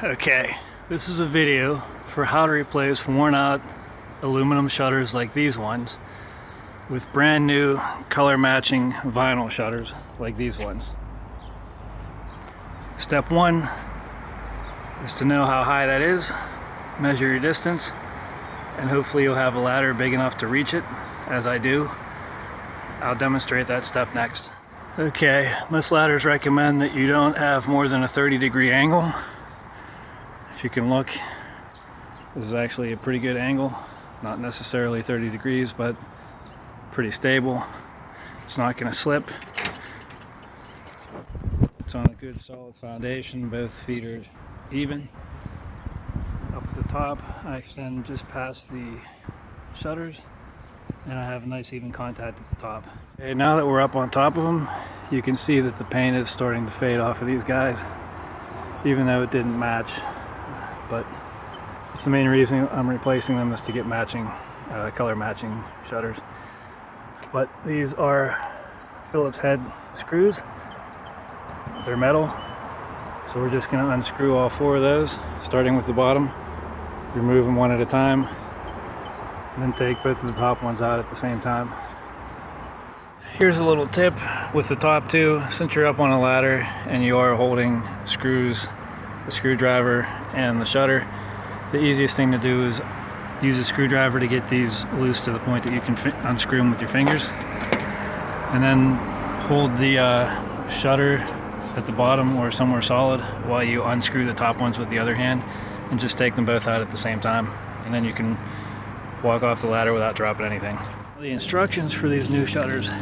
Okay, this is a video for how to replace worn out aluminum shutters like these ones with brand new color matching vinyl shutters like these ones. Step one is to know how high that is, measure your distance, and hopefully you'll have a ladder big enough to reach it, as I do. I'll demonstrate that step next. Okay, most ladders recommend that you don't have more than a 30-degree angle. If you can look, this is actually a pretty good angle. Not necessarily 30 degrees, but pretty stable. It's not going to slip. It's on a good solid foundation. Both feet are even. Up at the top, I extend just past the shutters, and I have a nice even contact at the top. Okay, now that we're up on top of them, you can see that the paint is starting to fade off of these guys, even though it didn't match. But it's the main reason I'm replacing them, is to get matching, color matching shutters. But these are Phillips head screws. They're metal, so we're just going to unscrew all four of those, starting with the bottom, remove them one at a time, and then take both of the top ones out at the same time. Here's a little tip with the top two. Since you're up on a ladder and you are holding screws, the screwdriver and the shutter, the easiest thing to do is use a screwdriver to get these loose to the point that you can unscrew them with your fingers, and then hold the shutter at the bottom or somewhere solid while you unscrew the top ones with the other hand, and just take them both out at the same time, and then you can walk off the ladder without dropping anything. The instructions for these new shutters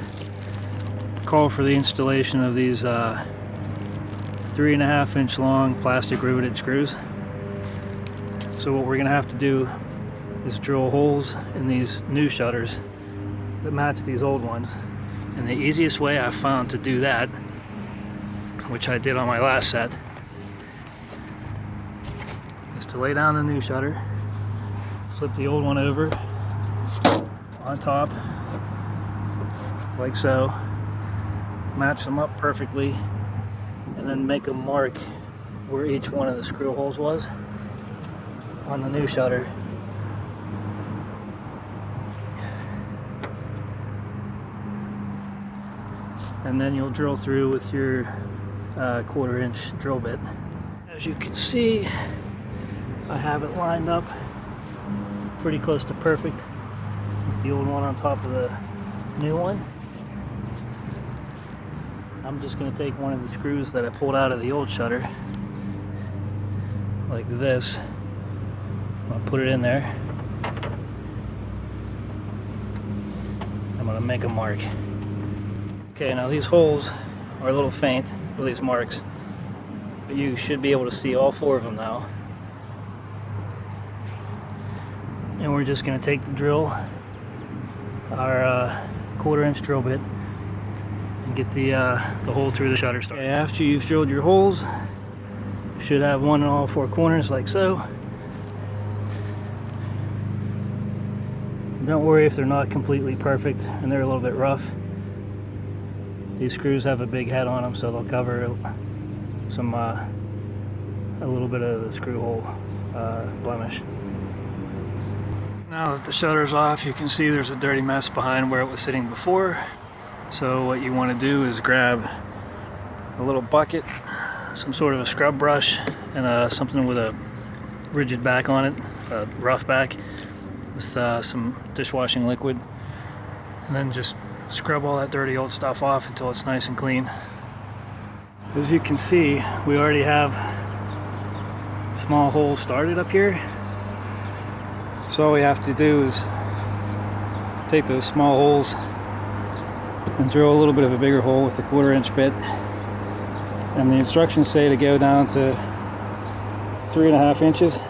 call for the installation of these 3.5 inch long plastic riveted screws. So what we're going to have to do is drill holes in these new shutters that match these old ones. And the easiest way I've found to do that, which I did on my last set, is to lay down the new shutter, flip the old one over on top like so, match them up perfectly, and then make a mark where each one of the screw holes was on the new shutter. And then you'll drill through with your 1/4 inch drill bit. As you can see, I have it lined up pretty close to perfect with the old one on top of the new one. I'm just going to take one of the screws that I pulled out of the old shutter, like this. I'm going to put it in there. I'm going to make a mark. Okay, now these holes are a little faint with these marks, but you should be able to see all four of them now. And we're just going to take the drill, our 1/4 inch drill bit, and get the hole through the shutter started. Okay, after you've drilled your holes, you should have one in all four corners like so. Don't worry if they're not completely perfect and they're a little bit rough. These screws have a big head on them, so they'll cover some a little bit of the screw hole blemish. Now that the shutter's off, you can see there's a dirty mess behind where it was sitting before. So what you want to do is grab a little bucket, some sort of a scrub brush, and something with a rigid back on it, a rough back, with some dishwashing liquid, and then just scrub all that dirty old stuff off until it's nice and clean. As you can see, we already have small holes started up here. So all we have to do is take those small holes and drill a little bit of a bigger hole with the 1/4 inch bit. And the instructions say to go down to 3.5 inches.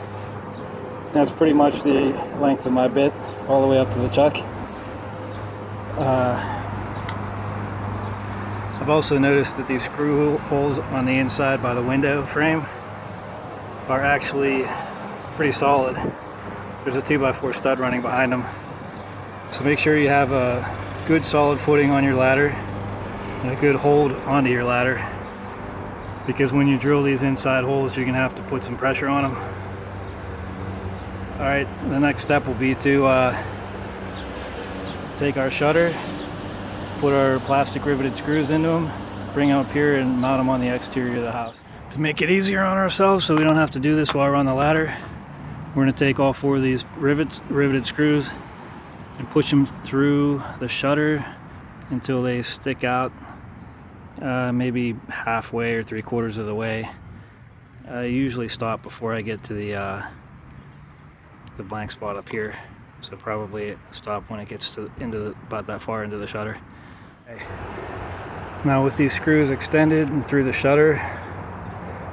That's pretty much the length of my bit, all the way up to the chuck. I've also noticed that these screw holes on the inside by the window frame are actually pretty solid. There's a 2x4 stud running behind them. So make sure you have a good solid footing on your ladder and a good hold onto your ladder. because when you drill these inside holes, you're gonna have to put some pressure on them. All right, the next step will be to take our shutter, put our plastic riveted screws into them, bring them up here and mount them on the exterior of the house. To make it easier on ourselves so we don't have to do this while we're on the ladder, we're going to take all 4 of these riveted screws and push them through the shutter until they stick out maybe halfway or 3/4 of the way. I usually stop before I get to the blank spot up here, so probably stop when it gets to about that far into the shutter. Okay. Now with these screws extended and through the shutter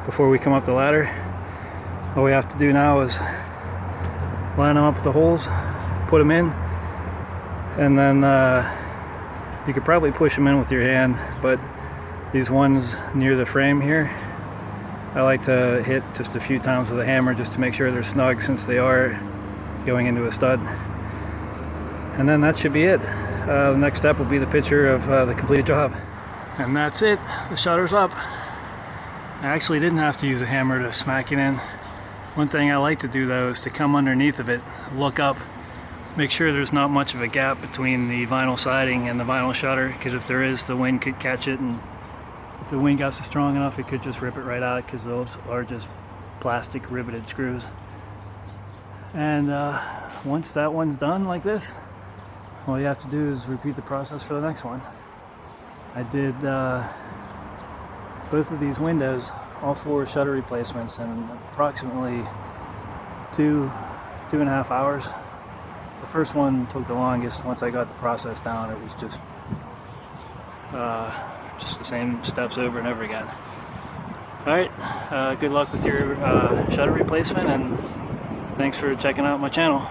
before we come up the ladder, all we have to do now is line them up with the holes, put them in, and then you could probably push them in with your hand, but these ones near the frame here, I like to hit just a few times with a hammer just to make sure they're snug, since they are going into a stud. And then that should be it. The next step will be the picture of the completed job. And that's it, the shutter's up. I actually didn't have to use a hammer to smack it in. One thing I like to do though is to come underneath of it, look up, make sure there's not much of a gap between the vinyl siding and the vinyl shutter, because if there is, the wind could catch it, and if the wind gusts strong enough, it could just rip it right out, because those are just plastic riveted screws. And once that one's done like this, all you have to do is repeat the process for the next one. I did both of these windows, all 4 shutter replacements, in approximately 2.5 hours. The first one took the longest. Once I got the process down, it was just the same steps over and over again. All right, good luck with your shutter replacement, and thanks for checking out my channel.